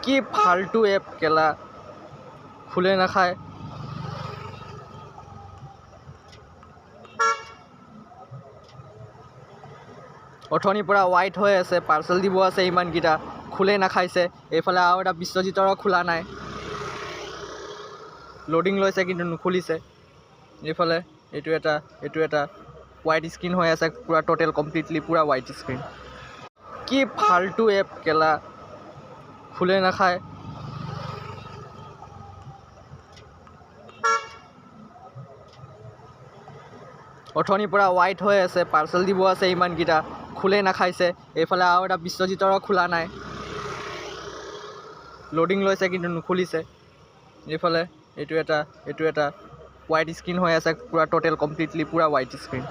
কি ফাল্টু এপ কেলা খুলে নাখায়। অথনিৰ পৰা ৱাইট হৈ আছে, পাৰ্চেল দিব আছে ইমানকেইটা, খোলে নাখাইছে। এইফালে আৰু এটা বিশ্বজিতৰো খোলা নাই, লোডিং লৈছে কিন্তু নুখুলিছে। এইফালে এইটো এটা হোৱাইট স্ক্ৰীণ হৈ আছে, পূৰা টোটেল কমপ্লিটলি পূৰা হোৱাইট স্ক্ৰীণ। কি ফাল্টু এপ কেলা খোলে নাখায়। অথনিৰ পৰা ৱাইট হৈ আছে, পাৰ্চেল দিব আছে ইমানকেইটা, খোলে নাখাইছে। এইফালে আৰু এটা বিশ্বজিতৰো খোলা নাই, লোডিং লৈছে কিন্তু নুখুলিছে। এইফালে এইটো এটা হোৱাইট স্ক্ৰীণ হৈ আছে, পূৰা টোটেল কমপ্লিটলি পূৰা হোৱাইট স্ক্ৰীণ।